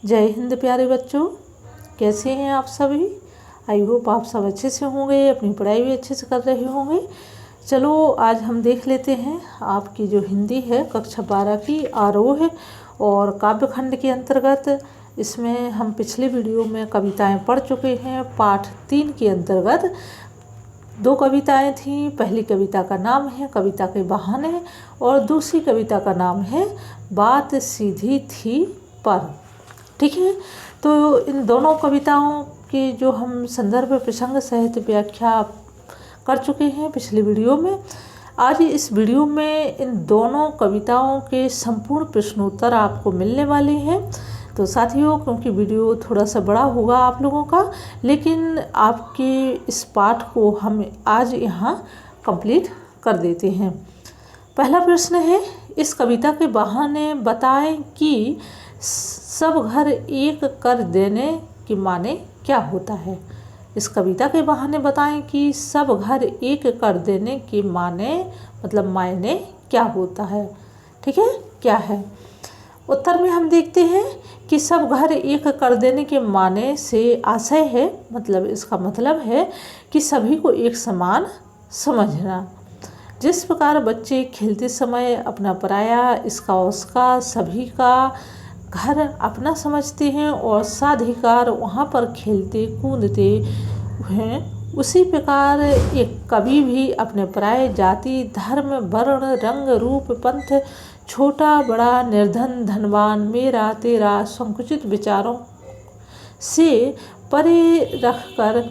जय हिंद प्यारे बच्चों, कैसे हैं आप सभी। आई होप आप सब अच्छे से होंगे, अपनी पढ़ाई भी अच्छे से कर रहे होंगे। चलो आज हम देख लेते हैं आपकी जो हिंदी है कक्षा 12 की आरोह और काव्यखंड के अंतर्गत। इसमें हम पिछले वीडियो में कविताएं पढ़ चुके हैं। पाठ 3 के अंतर्गत 2 कविताएं थीं। पहली कविता का नाम है कविता के बहाने और दूसरी कविता का नाम है बात सीधी थी पर। ठीक है, तो इन दोनों कविताओं की जो हम संदर्भ प्रसंग सहित व्याख्या कर चुके हैं पिछले वीडियो में। आज इस वीडियो में इन दोनों कविताओं के संपूर्ण प्रश्नोत्तर आपको मिलने वाले हैं। तो साथियों, क्योंकि वीडियो थोड़ा सा बड़ा होगा आप लोगों का, लेकिन आपके इस पाठ को हम आज यहाँ कंप्लीट कर देते हैं। पहला प्रश्न है, इस कविता के बहाने बताएं कि सब घर एक कर देने के माने क्या होता है। इस कविता के बहाने बताएं कि सब घर एक कर देने के मायने क्या होता है। ठीक है, क्या है उत्तर में हम देखते हैं कि सब घर एक कर देने के माने से आशय है, मतलब इसका मतलब है कि सभी को एक समान समझना। जिस प्रकार बच्चे खेलते समय अपना पराया, इसका उसका, सभी का घर अपना समझते हैं और साधिकार वहाँ पर खेलते कूदते हैं, उसी प्रकार एक कवि भी अपने पराये जाति, धर्म, वर्ण, रंग, रूप, पंथ, छोटा बड़ा, निर्धन धनवान, मेरा तेरा संकुचित विचारों से परे रखकर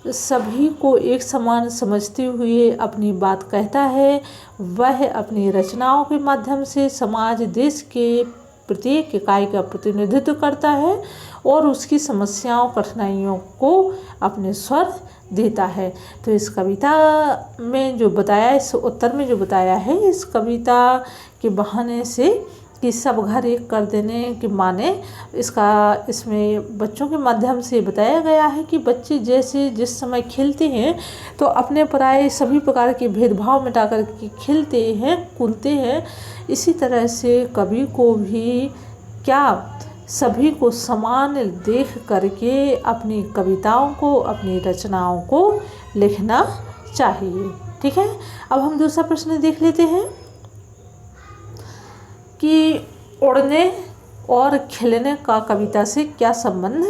सभी को एक समान समझते हुए अपनी बात कहता है। वह अपनी रचनाओं के माध्यम से समाज, देश के प्रत्येक इकाई का प्रतिनिधित्व करता है और उसकी समस्याओं, कठिनाइयों को अपने स्वर देता है। तो इस कविता में जो बताया, इस उत्तर में जो बताया है, इस कविता के बहाने से कि सब घर एक कर देने के माने, इसमें बच्चों के माध्यम से बताया गया है कि बच्चे जैसे जिस समय खेलते हैं तो अपने पराये सभी प्रकार के भेदभाव मिटाकर के खेलते हैं, कूदते हैं। इसी तरह से कवि को भी सभी को समान देख करके अपनी कविताओं को, अपनी रचनाओं को लिखना चाहिए। ठीक है, अब हम दूसरा प्रश्न देख लेते हैं कि उड़ने और खिलने का कविता से क्या संबंध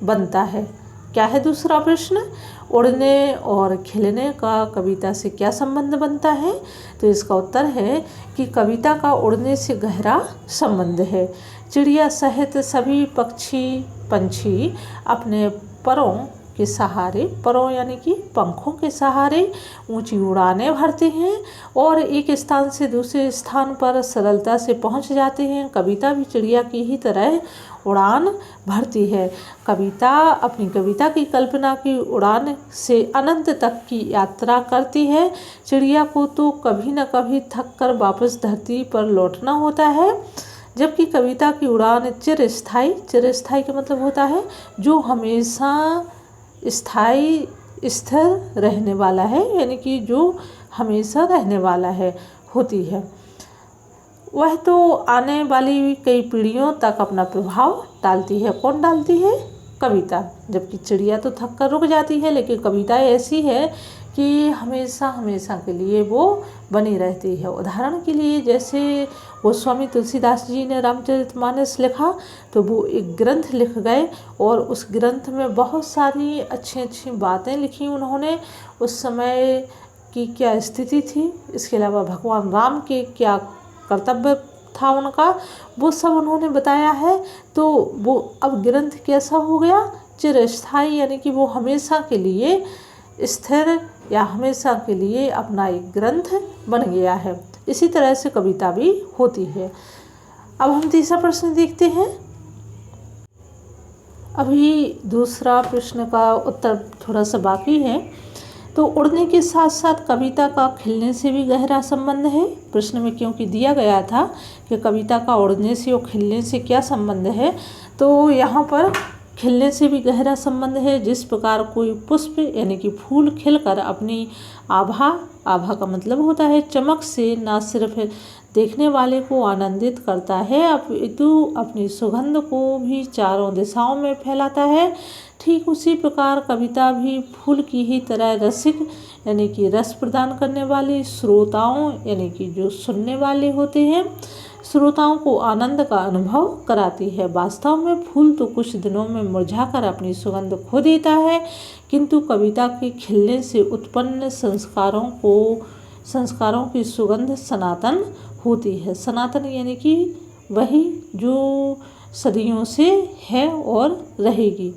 बनता है। क्या है दूसरा प्रश्न, उड़ने और खिलने का कविता से क्या संबंध बनता है। तो इसका उत्तर है कि कविता का उड़ने से गहरा संबंध है। चिड़िया सहित सभी पक्षी पंछी अपने परों के सहारे, परों यानी कि पंखों के सहारे ऊंची उड़ानें भरते हैं और एक स्थान से दूसरे स्थान पर सरलता से पहुंच जाते हैं। कविता भी चिड़िया की ही तरह उड़ान भरती है। कविता अपनी कविता की कल्पना की उड़ान से अनंत तक की यात्रा करती है। चिड़िया को तो कभी न कभी थक कर वापस धरती पर लौटना होता है, जबकि कविता की उड़ान चिरस्थायी का मतलब होता है जो हमेशा स्थिर रहने वाला है, यानी कि जो हमेशा रहने वाला है होती है। वह तो आने वाली कई पीढ़ियों तक अपना प्रभाव डालती है। कौन डालती है? कविता। जबकि चिड़िया तो थक कर रुक जाती है, लेकिन कविता ऐसी है कि हमेशा के लिए वो बनी रहती है। उदाहरण के लिए जैसे गोस्वामी तुलसीदास जी ने रामचरितमानस लिखा, तो वो एक ग्रंथ लिख गए और उस ग्रंथ में बहुत सारी अच्छी बातें लिखी उन्होंने। उस समय की क्या स्थिति थी, इसके अलावा भगवान राम के क्या कर्तव्य था उनका, वो सब उन्होंने बताया है। तो वो अब ग्रंथ कैसा हो गया? चिरस्थायी, यानी कि वो हमेशा के लिए स्थिर या हमेशा के लिए अपना एक ग्रंथ बन गया है। इसी तरह से कविता भी होती है। अब हम तीसरा प्रश्न देखते हैं। अभी दूसरा प्रश्न का उत्तर थोड़ा सा बाकी है। तो उड़ने के साथ साथ कविता का खिलने से भी गहरा संबंध है। प्रश्न में क्योंकि दिया गया था कि कविता का उड़ने से और खिलने से क्या संबंध है, तो यहाँ पर खिलने से भी गहरा संबंध है। जिस प्रकार कोई पुष्प यानी कि फूल खिलकर अपनी आभा का मतलब होता है चमक से न सिर्फ देखने वाले को आनंदित करता है अपितु अपनी सुगंध को भी चारों दिशाओं में फैलाता है, ठीक उसी प्रकार कविता भी फूल की ही तरह रसिक यानी कि रस प्रदान करने वाली श्रोताओं यानी कि जो सुनने वाले होते हैं श्रोताओं को आनंद का अनुभव कराती है। वास्तव में फूल तो कुछ दिनों में मुरझाकर अपनी सुगंध खो देता है, किंतु कविता के खिलने से उत्पन्न संस्कारों की सुगंध सनातन होती है। सनातन यानी कि वही जो सदियों से है और रहेगी।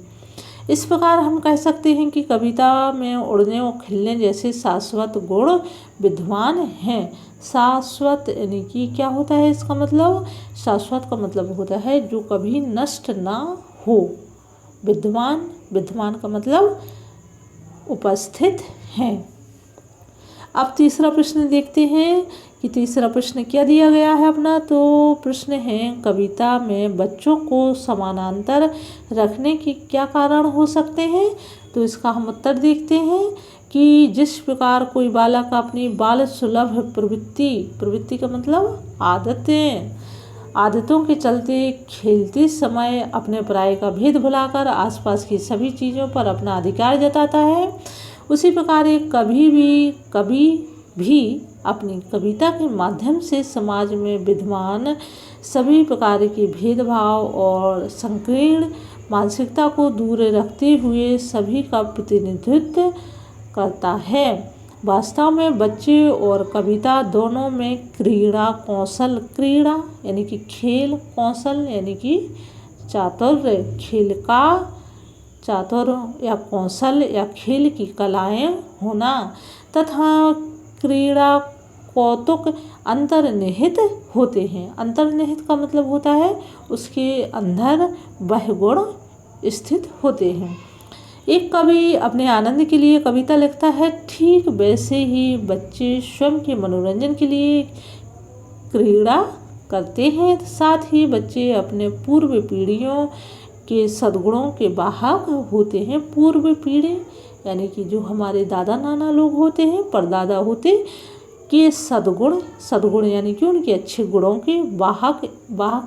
इस प्रकार हम कह सकते हैं कि कविता में उड़ने और खिलने जैसे शाश्वत गुण विद्यमान हैं। शाश्वत यानी कि क्या होता है इसका मतलब? शाश्वत का मतलब होता है जो कभी नष्ट ना हो। विद्यमान का मतलब उपस्थित हैं। अब तीसरा प्रश्न देखते हैं कि तीसरा प्रश्न क्या दिया गया है अपना। तो प्रश्न है कविता में बच्चों को समानांतर रखने के क्या कारण हो सकते हैं। तो इसका हम उत्तर देखते हैं कि जिस प्रकार कोई बालक अपनी बाल सुलभ प्रवृत्ति का मतलब आदतों के चलते खेलते समय अपने पराये का भेद भुलाकर आसपास की सभी चीज़ों पर अपना अधिकार जताता है, उसी प्रकार एक कभी भी अपनी कविता के माध्यम से समाज में विद्यमान सभी प्रकार के भेदभाव और संकीर्ण मानसिकता को दूर रखते हुए सभी का प्रतिनिधित्व करता है। वास्तव में बच्चे और कविता दोनों में क्रीड़ा यानी कि खेल, कौशल यानी कि चातुर्य, खेल का चातुर्य या कौशल या खेल की कलाएं होना तथा क्रीड़ा कौतुक अंतर्निहित होते हैं। अंतर्निहित का मतलब होता है उसके अंदर वह गुण स्थित होते हैं। एक कवि अपने आनंद के लिए कविता लिखता है, ठीक वैसे ही बच्चे स्वयं के मनोरंजन के लिए क्रीड़ा करते हैं। साथ ही बच्चे अपने पूर्व पीढ़ियों के सद्गुणों के वाहक होते हैं। पूर्व पीढ़ी यानी कि जो हमारे दादा नाना लोग होते हैं, परदादा होते के सद्गुण यानी कि उनके अच्छे गुणों के वाहक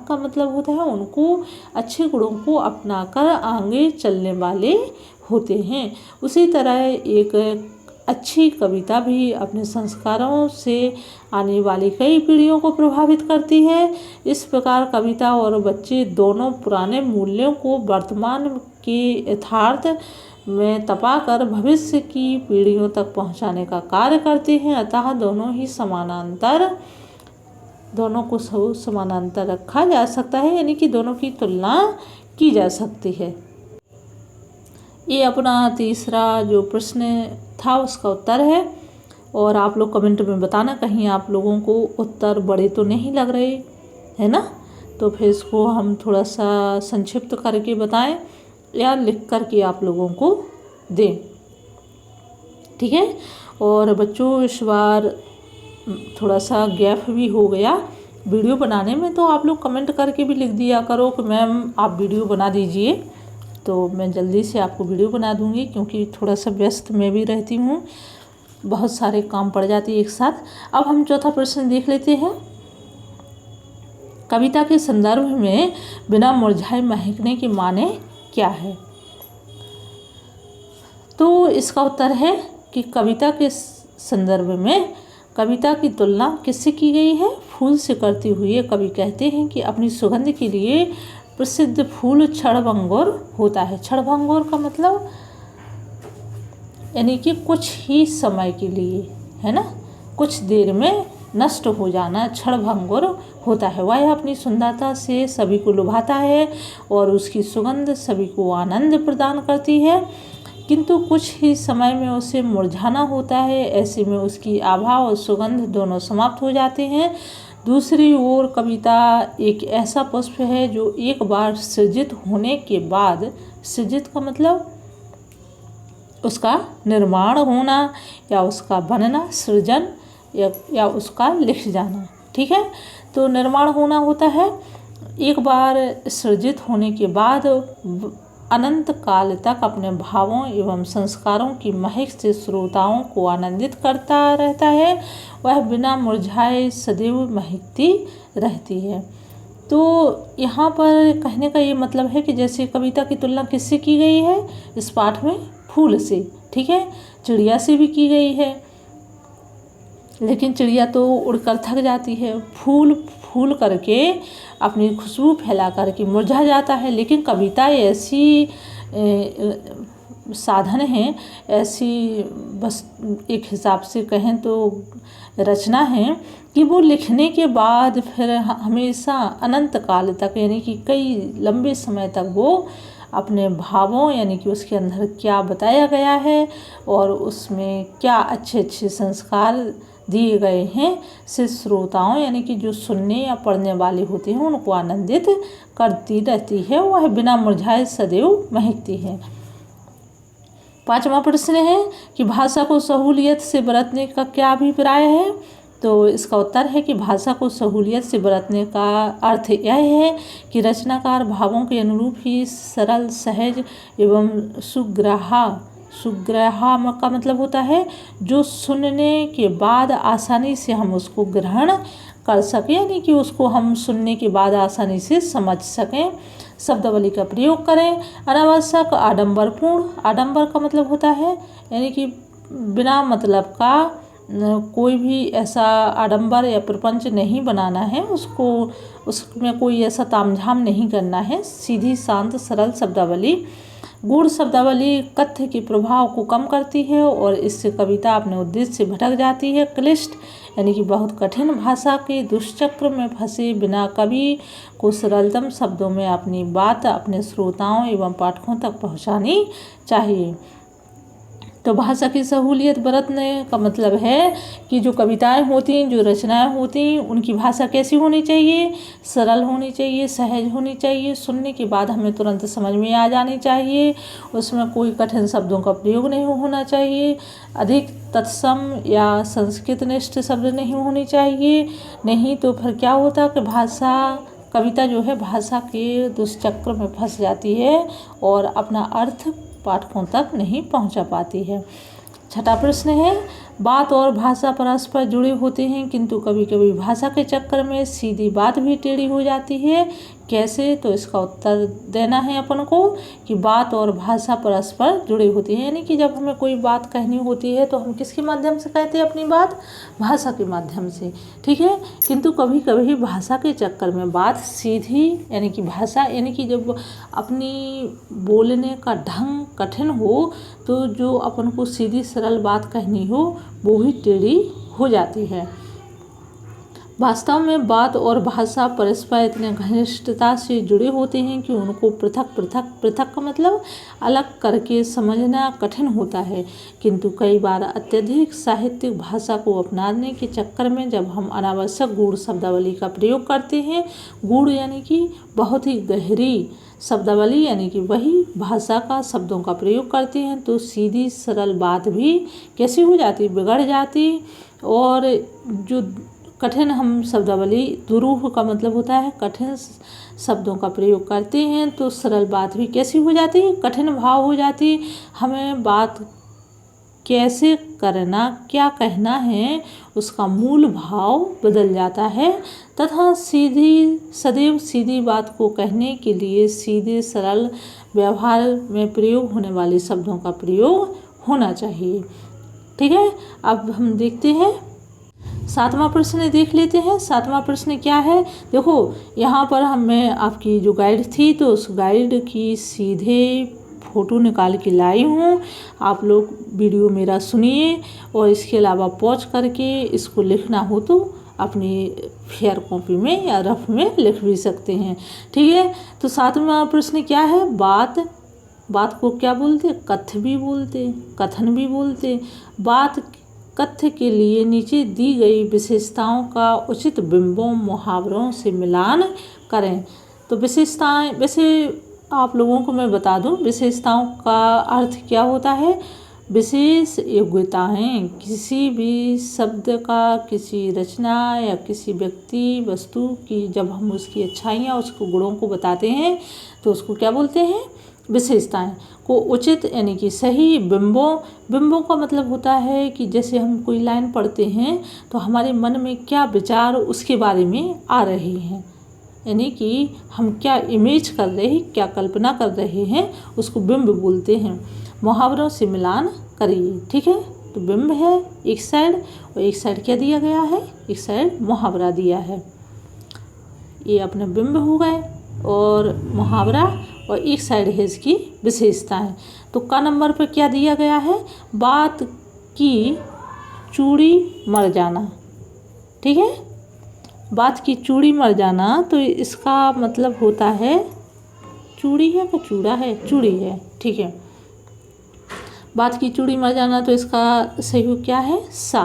का मतलब होता है उनको अच्छे गुणों को अपनाकर आगे चलने वाले होते हैं। उसी तरह एक अच्छी कविता भी अपने संस्कारों से आने वाली कई पीढ़ियों को प्रभावित करती है। इस प्रकार कविता और बच्चे दोनों पुराने मूल्यों को वर्तमान के यथार्थ में तपाकर भविष्य की पीढ़ियों तक पहुंचाने का कार्य करते हैं। अतः दोनों को समानांतर रखा जा सकता है, यानी कि दोनों की तुलना की जा सकती है। ये अपना तीसरा जो प्रश्न था उसका उत्तर है। और आप लोग कमेंट में बताना कहीं आप लोगों को उत्तर बड़े तो नहीं लग रहे है ना, तो फिर इसको हम थोड़ा सा संक्षिप्त करके बताएं या लिख करके आप लोगों को दें, ठीक है। और बच्चों इस बार थोड़ा सा गैप भी हो गया वीडियो बनाने में, तो आप लोग कमेंट करके भी लिख दिया करो कि मैम आप वीडियो बना दीजिए, तो मैं जल्दी से आपको वीडियो बना दूंगी, क्योंकि थोड़ा सा व्यस्त मैं भी रहती हूँ, बहुत सारे काम पड़ जाते हैं एक साथ। अब हम चौथा प्रश्न देख लेते हैं। कविता के संदर्भ में बिना मुरझाए महकने के माने क्या है। तो इसका उत्तर है कि कविता के संदर्भ में कविता की तुलना किससे की गई है, फूल से करते हुए कवि कहते हैं कि अपनी सुगंध के लिए प्रसिद्ध फूल क्षणभंगुर होता है। क्षणभंगुर का मतलब यानी कि कुछ ही समय के लिए, है ना, कुछ देर में नष्ट हो जाना क्षणभंगुर होता है। वह अपनी सुंदरता से सभी को लुभाता है और उसकी सुगंध सभी को आनंद प्रदान करती है, किंतु कुछ ही समय में उसे मुरझाना होता है। ऐसे में उसकी आभा और सुगंध दोनों समाप्त हो जाते हैं। दूसरी ओर कविता एक ऐसा पुष्प है जो एक बार सृजित होने के बाद, सृजित का मतलब उसका निर्माण होना या उसका बनना, सृजन या उसका लिख जाना, ठीक है। तो निर्माण होना होता है, एक बार सृजित होने के बाद अनंत काल तक अपने भावों एवं संस्कारों की महक से श्रोताओं को आनंदित करता रहता है, वह बिना मुरझाए सदैव महकती रहती है। तो यहाँ पर कहने का ये मतलब है कि जैसे कविता की तुलना किससे की गई है इस पाठ में? फूल से, ठीक है, चिड़िया से भी की गई है, लेकिन चिड़िया तो उड़कर थक जाती है, फूल फूल करके अपनी खुशबू फैला करके मुरझा जाता है। लेकिन कविता ऐसी साधन है, ऐसी बस एक हिसाब से कहें तो रचना है कि वो लिखने के बाद फिर हमेशा अनंत काल तक यानी कि कई लंबे समय तक वो अपने भावों यानी कि उसके अंदर क्या बताया गया है और उसमें क्या अच्छे अच्छे संस्कार दिए गए हैं से श्रोताओं यानी कि जो सुनने या पढ़ने वाले होते हैं उनको आनंदित करती रहती है, वह बिना मुरझाए सदैव महकती है। 5वां प्रश्न है कि भाषा को सहूलियत से बरतने का क्या अभिप्राय है? तो इसका उत्तर है कि भाषा को सहूलियत से बरतने का अर्थ यह है कि रचनाकार भावों के अनुरूप ही सरल, सहज एवं सुग्राह्य का मतलब होता है जो सुनने के बाद आसानी से हम उसको ग्रहण कर सकें, यानी कि उसको हम सुनने के बाद आसानी से समझ सकें, शब्दावली का प्रयोग करें। अनावश्यक, आडंबरपूर्ण, आडंबर का मतलब होता है यानी कि बिना मतलब का कोई भी ऐसा आडंबर या प्रपंच नहीं बनाना है, उसमें कोई ऐसा तामझाम नहीं करना है। सीधी, शांत, सरल शब्दावली। गूढ़ शब्दावली कथ्य के प्रभाव को कम करती है और इससे कविता अपने उद्देश्य से भटक जाती है। क्लिष्ट यानी कि बहुत कठिन भाषा के दुष्चक्र में फंसे बिना कवि को सरलतम शब्दों में अपनी बात अपने श्रोताओं एवं पाठकों तक पहुंचानी चाहिए। तो भाषा की सहूलियत बरतने का मतलब है कि जो कविताएं होती हैं, जो रचनाएं होती हैं, उनकी भाषा कैसी होनी चाहिए? सरल होनी चाहिए, सहज होनी चाहिए, सुनने के बाद हमें तुरंत समझ में आ जानी चाहिए, उसमें कोई कठिन शब्दों का प्रयोग नहीं होना चाहिए, अधिक तत्सम या संस्कृतनिष्ठ शब्द नहीं होनी चाहिए। नहीं तो फिर क्या होता कि कविता जो है भाषा के दुष्चक्र में फंस जाती है और अपना अर्थ पाठकों तक नहीं पहुंचा पाती है। 6वां प्रश्न है, बात और भाषा परस्पर जुड़े होते हैं किंतु कभी कभी भाषा के चक्कर में सीधी बात भी टेढ़ी हो जाती है, कैसे? तो इसका उत्तर देना है अपन को कि बात और भाषा परस्पर जुड़े होते हैं, यानी कि जब हमें कोई बात कहनी होती है तो हम किसके माध्यम से कहते हैं अपनी बात? भाषा के माध्यम से, ठीक है। किंतु कभी कभी भाषा के चक्कर में बात सीधी यानी कि भाषा यानी कि जब अपनी बोलने का ढंग कठिन हो तो जो अपन को सीधी सरल बात कहनी हो वो भी टेढ़ी हो जाती है। वास्तव में बात और भाषा परस्पर इतने घनिष्ठता से जुड़े होते हैं कि उनको पृथक का मतलब अलग करके समझना कठिन होता है। किंतु कई बार अत्यधिक साहित्यिक भाषा को अपनाने के चक्कर में जब हम अनावश्यक गूढ़ शब्दावली का प्रयोग करते हैं, गूढ़ यानी कि बहुत ही गहरी शब्दावली यानी कि वही भाषा का शब्दों का प्रयोग करते हैं, तो सीधी सरल बात भी कैसी हो जाती? बिगड़ जाती। और जो कठिन हम शब्दावली, दुरूह का मतलब होता है कठिन शब्दों का प्रयोग करते हैं तो सरल बात भी कैसी हो जाती? कठिन भाव हो जाती। हमें बात कैसे करना, क्या कहना है, उसका मूल भाव बदल जाता है तथा सदैव सीधी बात को कहने के लिए सीधे सरल व्यवहार में प्रयोग होने वाले शब्दों का प्रयोग होना चाहिए, ठीक है। अब हम देखते हैं 7वां प्रश्न देख लेते हैं। 7वां प्रश्न क्या है? देखो यहाँ पर मैं आपकी जो गाइड थी तो उस गाइड की सीधे फ़ोटो निकाल के लाई हूँ। आप लोग वीडियो मेरा सुनिए और इसके अलावा पॉज करके इसको लिखना हो तो अपनी फेयर कॉपी में या रफ में लिख भी सकते हैं, ठीक है। तो 7वां प्रश्न क्या है? बात को क्या बोलते? कथ्य भी बोलते, कथन भी बोलते। बात कथ्य के लिए नीचे दी गई विशेषताओं का उचित बिंबों मुहावरों से मिलान करें। तो विशेषताएं, वैसे आप लोगों को मैं बता दूं विशेषताओं का अर्थ क्या होता है। विशेष योग्यताएं किसी भी शब्द का, किसी रचना या किसी व्यक्ति वस्तु की जब हम उसकी अच्छाइयाँ, उसको गुणों को बताते हैं तो उसको क्या बोलते हैं? विशेषताएं को उचित यानी कि सही बिंबों का मतलब होता है कि जैसे हम कोई लाइन पढ़ते हैं तो हमारे मन में क्या विचार उसके बारे में आ रहे हैं, यानी कि हम क्या इमेज कर रहे हैं, क्या कल्पना कर रहे हैं, उसको बिंब बोलते हैं। मुहावरों से मिलान करिए। ठीक है, तो बिंब है एक साइड और एक साइड क्या दिया गया है, एक साइड मुहावरा दिया है। ये अपने बिंब हो गए और मुहावरा, और एक साइड है इसकी विशेषताएं। तो का नंबर पर क्या दिया गया है, बात की चूड़ी मर जाना। ठीक है, बात की चूड़ी मर जाना, तो इसका मतलब होता है, चूड़ी है कि चूड़ा है, चूड़ी है। ठीक है, बात की चूड़ी मर जाना, तो इसका सही क्या है, सा।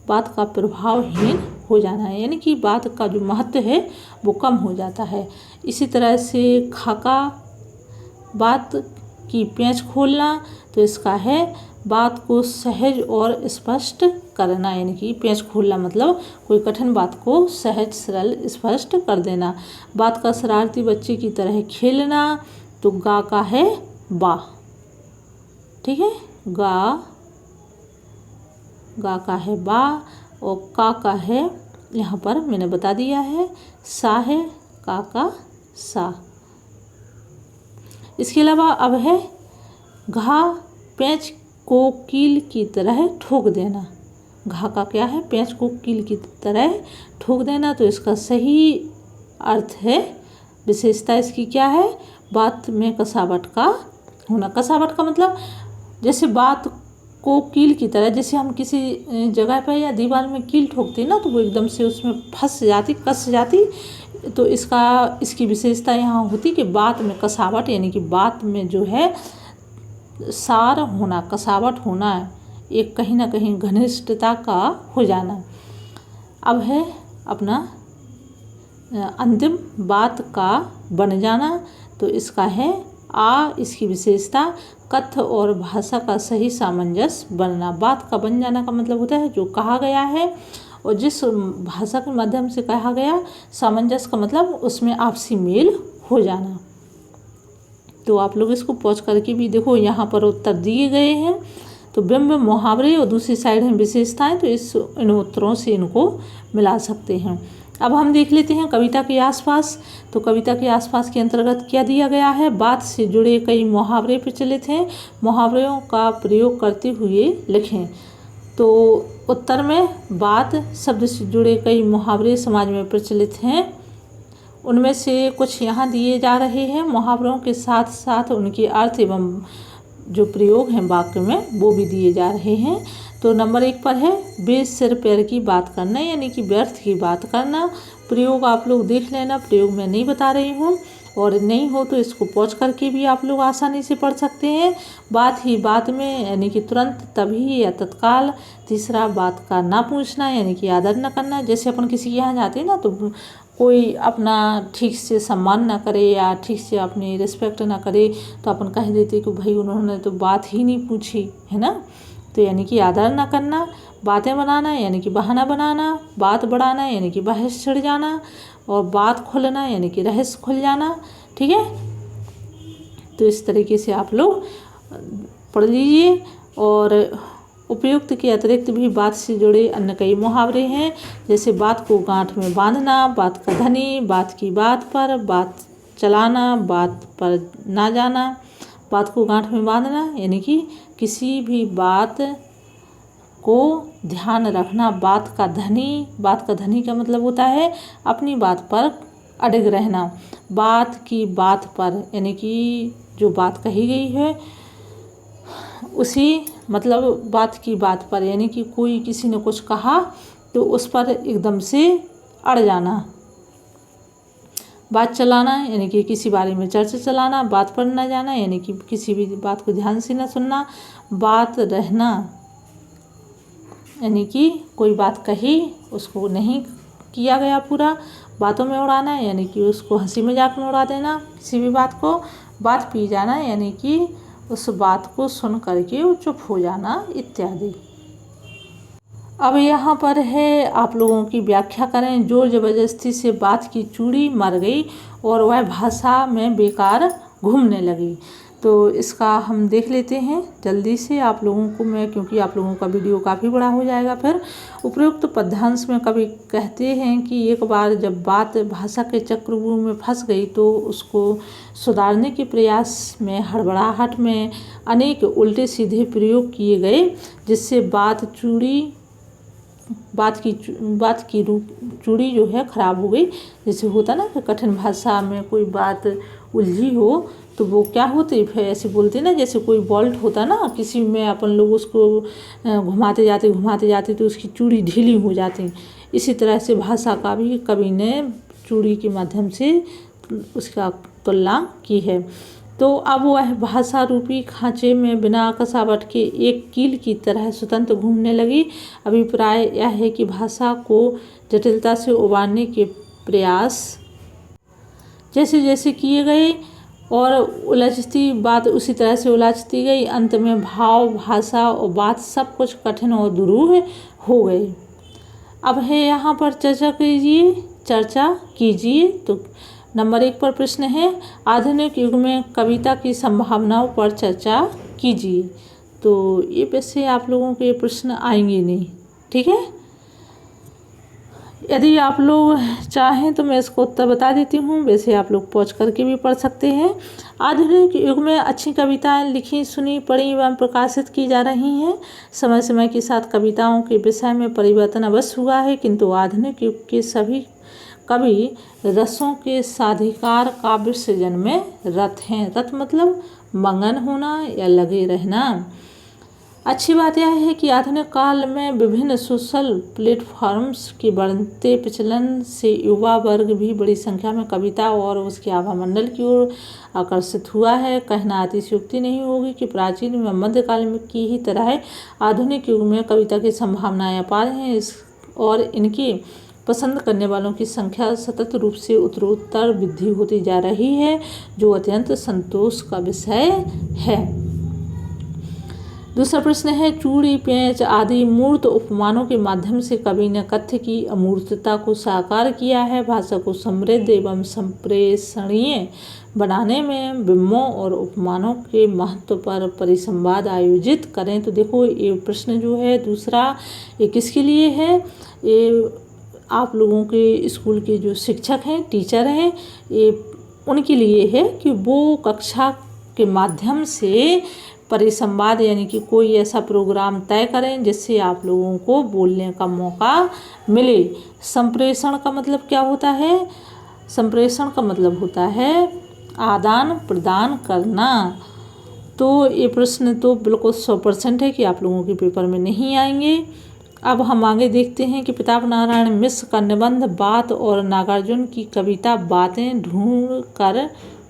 बात का प्रभावहीन हो जाना है, यानी कि बात का जो महत्व है वो कम हो जाता है। इसी तरह से खाका, बात की पेंच खोलना, तो इसका है बात को सहज और स्पष्ट करना, यानी कि पेंच खोलना मतलब कोई कठिन बात को सहज सरल स्पष्ट कर देना। बात का शरारती बच्चे की तरह खेलना, तो गा का है बा। ठीक है, गा का है बा, और का है यहाँ पर मैंने बता दिया है सा है, का सा। इसके अलावा अब है घा, पेंच को कील की तरह ठोक देना। घा का क्या है, पेंच को कील की तरह ठोक देना, तो इसका सही अर्थ है, विशेषता इसकी क्या है, बात में कसावट का होना। कसावट का मतलब जैसे बात को कील की तरह, जैसे हम किसी जगह पर या दीवार में कील ठोकते हैं ना, तो वो एकदम से उसमें फंस जाती, कस जाती। तो इसकी विशेषता यहाँ होती कि बात में कसावट, यानी कि बात में जो है सार होना, कसावट होना, एक कहीं ना कहीं घनिष्ठता का हो जाना। अब है अपना अंतिम, बात का बन जाना, तो इसका है आ। इसकी विशेषता कथ्य और भाषा का सही सामंजस्य बनना। बात का बन जाना का मतलब होता है जो कहा गया है और जिस भाषा के माध्यम से कहा गया, सामंजस्य का मतलब उसमें आपसी मेल हो जाना। तो आप लोग इसको पॉज करके भी देखो, यहाँ पर उत्तर दिए गए हैं। तो बिंब, मुहावरे और दूसरी साइड हैं विशेषताएं, तो इन उत्तरों से इनको मिला सकते हैं। अब हम देख लेते हैं कविता के आसपास। तो कविता के आसपास के अंतर्गत क्या दिया गया है, बात से जुड़े कई मुहावरे प्रचलित हैं, मुहावरों का प्रयोग करते हुए लिखें। तो उत्तर में बात शब्द से जुड़े कई मुहावरे समाज में प्रचलित हैं, उनमें से कुछ यहाँ दिए जा रहे हैं। मुहावरों के साथ साथ उनके अर्थ एवं जो प्रयोग हैं वाक्य में वो भी दिए जा रहे हैं। तो नंबर 1 पर है बे सिर पैर की बात करना, यानी कि व्यर्थ की बात करना। प्रयोग आप लोग देख लेना, प्रयोग मैं नहीं बता रही हूँ, और नहीं हो तो इसको पॉज करके भी आप लोग आसानी से पढ़ सकते हैं। बात ही बात में, यानी कि तुरंत, तभी या तत्काल। तीसरा, बात का ना पूछना, यानी कि आदर न करना। जैसे अपन किसी के यहाँ जाते हैं ना, तो कोई अपना ठीक से सम्मान ना करे या ठीक से अपनी रिस्पेक्ट ना करे, तो अपन कह देते कि भाई उन्होंने तो बात ही नहीं पूछी, है ना। तो यानी कि आदर ना करना। बातें बनाना, यानी कि बहाना बनाना। बात बढ़ाना, यानी कि बहस छिड़ जाना। और बात खुलना, यानी कि रहस्य खुल जाना। ठीक है, तो इस तरीके से आप लोग पढ़ लीजिए। और उपयुक्त के अतिरिक्त भी बात से जुड़े अन्य कई मुहावरे हैं, जैसे बात को गांठ में बांधना, बात का धनी, बात की बात पर, बात चलाना, बात पर ना जाना। बात को गांठ में बांधना, यानी कि किसी भी बात को ध्यान रखना। बात का धनी का मतलब होता है अपनी बात पर अड़िग रहना। बात की बात पर, यानी कि जो बात कही गई है उसी, मतलब बात की बात पर, यानी कि कोई किसी ने कुछ कहा तो उस पर एकदम से अड़ जाना। बात चलाना, यानी कि किसी बारे में चर्चा चलाना। बात पर न जाना, यानी कि किसी भी बात को ध्यान से न सुनना। बात रहना, यानी कि कोई बात कही उसको नहीं किया गया पूरा, बातों में उड़ाना, यानी कि उसको हंसी मजाक में उड़ा देना किसी भी बात को। बात पी जाना, यानी कि उस बात को सुन करके वो चुप हो जाना, इत्यादि। अब यहाँ पर है आप लोगों की व्याख्या करें। जोर जबरदस्ती से बात की चूड़ी मर गई और वह भाषा में बेकार घूमने लगी। तो इसका हम देख लेते हैं जल्दी से आप लोगों को मैं, क्योंकि आप लोगों का वीडियो काफ़ी बड़ा हो जाएगा फिर। उपरोक्त पद्यांश में कवि कहते हैं कि एक बार जब बात भाषा के चक्रव्यूह में फंस गई तो उसको सुधारने के प्रयास में हड़बड़ाहट में अनेक उल्टे सीधे प्रयोग किए गए, जिससे बात की चूड़ी जो है ख़राब हो गई। जैसे होता ना कि कठिन भाषा में कोई बात उलझी हो तो वो क्या होती फिर ऐसे बोलते ना, जैसे कोई बोल्ट होता ना किसी में, अपन लोग उसको घुमाते जाते तो उसकी चूड़ी ढीली हो जाती। इसी तरह से भाषा का भी कवि ने चूड़ी के माध्यम से उसका तुलना की है। तो अब वह भाषा रूपी खांचे में बिना कसावट के एक कील की तरह स्वतंत्र घूमने लगी। अभिप्राय यह है कि भाषा को जटिलता से उबारने के प्रयास जैसे जैसे किए गए और उलझती बात उसी तरह से उलझती गई। अंत में भाव, भाषा और बात सब कुछ कठिन और दुरूह हो गए। अब है यहाँ पर चर्चा कीजिए। तो नंबर 1 पर प्रश्न है, आधुनिक युग में कविता की संभावनाओं पर चर्चा कीजिए। तो ये वैसे आप लोगों के प्रश्न आएंगे नहीं, ठीक है। यदि आप लोग चाहें तो मैं इसको उत्तर बता देती हूँ, वैसे आप लोग पहुँच करके भी पढ़ सकते हैं। आधुनिक युग में अच्छी कविताएं लिखी, सुनी, पढ़ी एवं प्रकाशित की जा रही हैं। समय समय के साथ कविताओं के विषय में परिवर्तन अवश्य हुआ है, किंतु आधुनिक युग के सभी कवि रसों के साधिकार काव्य सृजन में रत हैं। रत मतलब मगन होना या लगे रहना। अच्छी बात यह है कि आधुनिक काल में विभिन्न सोशल प्लेटफॉर्म्स के बढ़ते प्रचलन से युवा वर्ग भी बड़ी संख्या में कविता और उसके आभामंडल की ओर आकर्षित हुआ है। कहना अतिशयोक्ति नहीं होगी कि प्राचीन व मध्यकाल में की ही तरह आधुनिक युग में कविता की संभावनाएं अपार हैं और इनके पसंद करने वालों की संख्या सतत रूप से उत्तरोत्तर वृद्धि होती जा रही है, जो अत्यंत संतोष का विषय है। दूसरा प्रश्न है, चूड़ी, पेंच आदि मूर्त उपमानों के माध्यम से कवि ने कथ्य की अमूर्तता को साकार किया है। भाषा को समृद्ध एवं संप्रेषणीय बनाने में बिंबों और उपमानों के महत्व पर परिसंवाद आयोजित करें। तो देखो ये प्रश्न जो है दूसरा, ये किसके लिए है? ये आप लोगों के स्कूल के जो शिक्षक हैं, टीचर हैं, ये उनके लिए है कि वो कक्षा के माध्यम से परिसंवाद यानी कि कोई ऐसा प्रोग्राम तय करें जिससे आप लोगों को बोलने का मौका मिले। संप्रेषण का मतलब क्या होता है? संप्रेषण का मतलब होता है आदान प्रदान करना। तो ये प्रश्न तो बिल्कुल 100% है कि आप लोगों के पेपर में नहीं आएंगे। अब हम आगे देखते हैं कि प्रताप नारायण मिश्र का निबंध बात और नागार्जुन की कविता बातें ढूंढ कर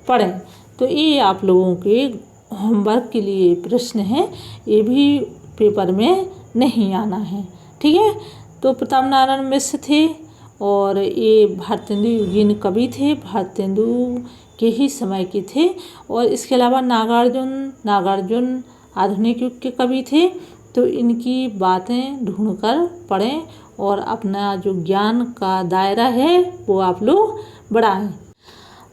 पढ़ें। तो ये आप लोगों के होमवर्क के लिए प्रश्न है, ये भी पेपर में नहीं आना है, ठीक है। तो प्रताप नारायण मिश्र थे और ये भारतेंदु युगीन कवि थे, भारतेंदु के ही समय के थे। और इसके अलावा नागार्जुन आधुनिक युग के कवि थे। तो इनकी बातें ढूंढकर पढ़ें और अपना जो ज्ञान का दायरा है वो आप लोग बढ़ाएं।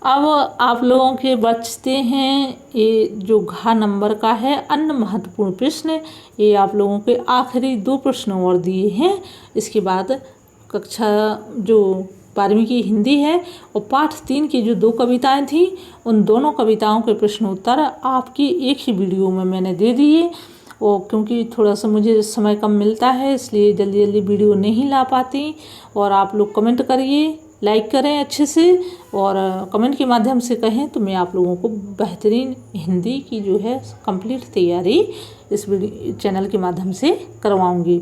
अब आप लोगों के बचते हैं ये जो घ नंबर का है अन्य महत्वपूर्ण प्रश्न। ये आप लोगों के आखिरी 2 प्रश्न और दिए हैं। इसके बाद कक्षा जो 12वीं की हिंदी है और पाठ 3 की जो 2 कविताएं थी, उन दोनों कविताओं के प्रश्नोत्तर आपकी एक ही वीडियो में मैंने दे दिए। और क्योंकि थोड़ा सा मुझे समय कम मिलता है इसलिए जल्दी जल्दी वीडियो नहीं ला पाती। और आप लोग कमेंट करिए, लाइक करें अच्छे से, और कमेंट के माध्यम से कहें तो मैं आप लोगों को बेहतरीन हिंदी की जो है कंप्लीट तैयारी इस चैनल के माध्यम से करवाऊंगी।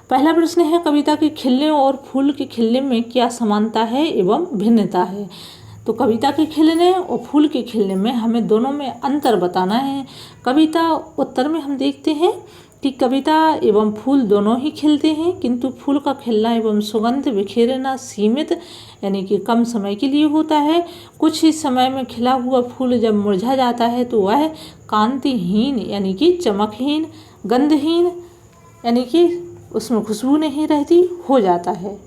पहला प्रश्न है, कविता के खिलने और फूल के खिलने में क्या समानता है एवं भिन्नता है? तो कविता के खिलने और फूल के खिलने में हमें दोनों में अंतर बताना है। कविता उत्तर में हम देखते हैं कि कविता एवं फूल दोनों ही खिलते हैं, किंतु फूल का खिलना एवं सुगंध बिखेरना सीमित यानी कि कम समय के लिए होता है। कुछ ही समय में खिला हुआ फूल जब मुरझा जाता है तो वह कांतिहीन यानी कि चमकहीन, गंधहीन यानी कि उसमें खुशबू नहीं रहती हो जाता है।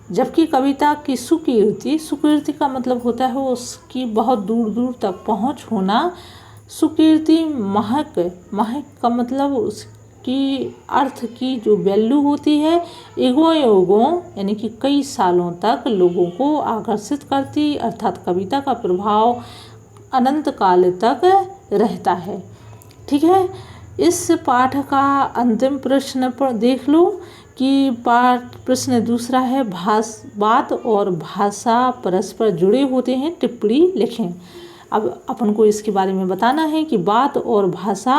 जबकि कविता की सुकीर्ति का मतलब होता है उसकी बहुत दूर दूर तक पहुंच होना, सुकीर्ति महक, महक का मतलब उसकी अर्थ की जो वैल्यू होती है युगों युगों यानी कि कई सालों तक लोगों को आकर्षित करती, अर्थात कविता का प्रभाव अनंत काल तक रहता है। ठीक है, इस पाठ का अंतिम प्रश्न पर देख लो कि पाठ प्रश्न दूसरा है, बात और भाषा परस्पर जुड़े होते हैं, टिप्पणी लिखें। अब अपन को इसके बारे में बताना है कि बात और भाषा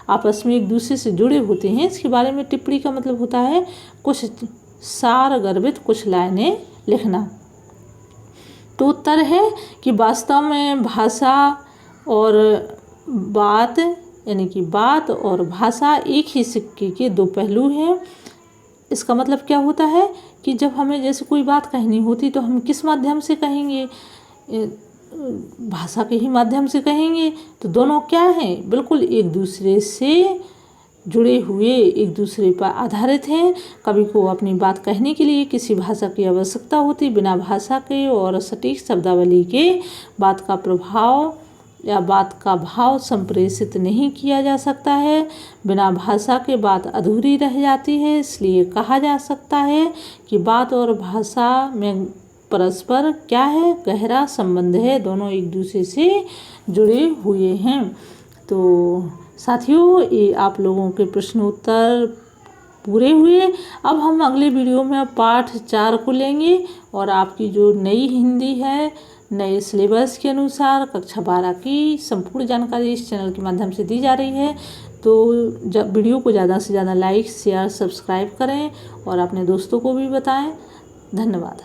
आपस में एक दूसरे से जुड़े होते हैं। इसके बारे में टिप्पणी का मतलब होता है कुछ सार गर्भित कुछ लाइनें लिखना। तो उत्तर है कि वास्तव में भाषा और बात यानी कि बात और भाषा एक ही सिक्के के दो पहलू हैं। इसका मतलब क्या होता है कि जब हमें जैसे कोई बात कहनी होती तो हम किस माध्यम से कहेंगे, भाषा के ही माध्यम से कहेंगे। तो दोनों क्या हैं, बिल्कुल एक दूसरे से जुड़े हुए, एक दूसरे पर आधारित हैं। कवि को अपनी बात कहने के लिए किसी भाषा की आवश्यकता होती, बिना भाषा के और सटीक शब्दावली के बात का प्रभाव या बात का भाव संप्रेषित नहीं किया जा सकता है। बिना भाषा के बात अधूरी रह जाती है। इसलिए कहा जा सकता है कि बात और भाषा में परस्पर क्या है, गहरा संबंध है, दोनों एक दूसरे से जुड़े हुए हैं। तो साथियों, ये आप लोगों के प्रश्न उत्तर पूरे हुए। अब हम अगले वीडियो में पाठ 4 को लेंगे और आपकी जो नई हिंदी है, नए सिलेबस के अनुसार कक्षा 12 की संपूर्ण जानकारी इस चैनल के माध्यम से दी जा रही है। तो जब वीडियो को ज़्यादा से ज़्यादा लाइक शेयर सब्सक्राइब करें और अपने दोस्तों को भी बताएं। धन्यवाद।